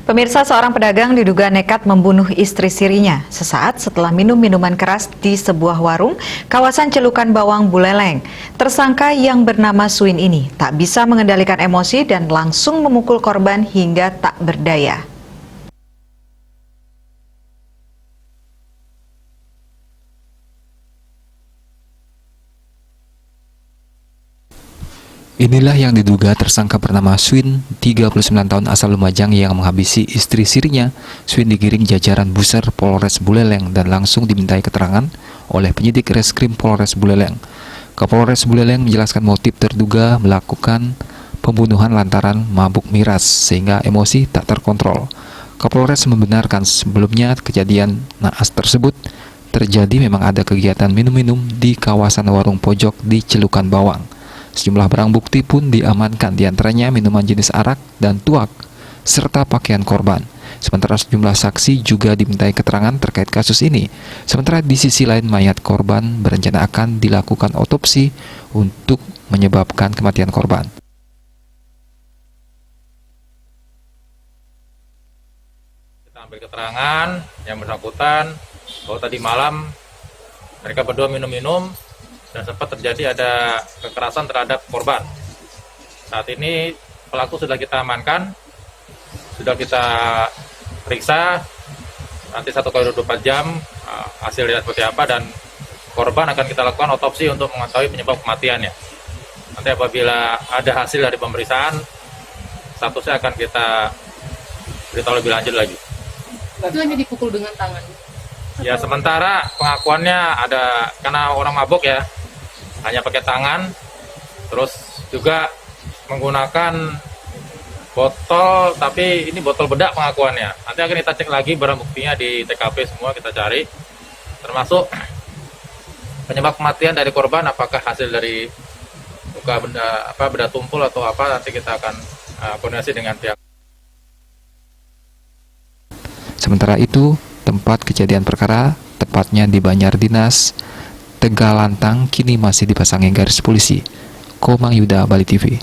Pemirsa, seorang pedagang diduga nekat membunuh istri sirinya sesaat setelah minum minuman keras di sebuah warung kawasan Celukan Bawang, Buleleng. Tersangka yang bernama Suin ini tak bisa mengendalikan emosi dan langsung memukul korban hingga tak berdaya. Inilah yang diduga tersangka bernama Suin, 39 tahun asal Lumajang yang menghabisi istri sirinya. Suin digiring jajaran Buser Polres Buleleng dan langsung dimintai keterangan oleh penyidik Reskrim Polres Buleleng. Kapolres Buleleng menjelaskan motif terduga melakukan pembunuhan lantaran mabuk miras sehingga emosi tak terkontrol. Kapolres membenarkan sebelumnya kejadian naas tersebut terjadi memang ada kegiatan minum-minum di kawasan warung pojok di Celukan Bawang. Sejumlah barang bukti pun diamankan, diantaranya minuman jenis arak dan tuak, serta pakaian korban. Sementara sejumlah saksi juga dimintai keterangan terkait kasus ini. Sementara di sisi lain mayat korban berencana akan dilakukan otopsi untuk menyebabkan kematian korban. Kita ambil keterangan yang bersangkutan bahwa tadi malam mereka berdua minum-minum dan sempat terjadi ada kekerasan terhadap korban. Saat ini pelaku sudah kita amankan, sudah kita periksa, nanti 1x24 jam hasilnya seperti apa, dan korban akan kita lakukan otopsi untuk mengetahui penyebab kematiannya. Nanti apabila ada hasil dari pemeriksaan, statusnya akan kita beritahu lebih lanjut lagi. Itu hanya dipukul dengan tangan? Ya, sementara pengakuannya ada karena orang mabuk ya, hanya pakai tangan, terus juga menggunakan botol, tapi ini botol bedak pengakuannya. Nanti akan kita cek lagi barang buktinya di TKP, semua kita cari, termasuk penyebab kematian dari korban, apakah hasil dari luka benda tumpul atau apa, nanti kita akan koordinasi dengan pihak. Sementara itu, tempat kejadian perkara, tepatnya di Banjardinas, Tegalantang, kini masih dipasangi garis polisi. Komang Yuda, Bali TV.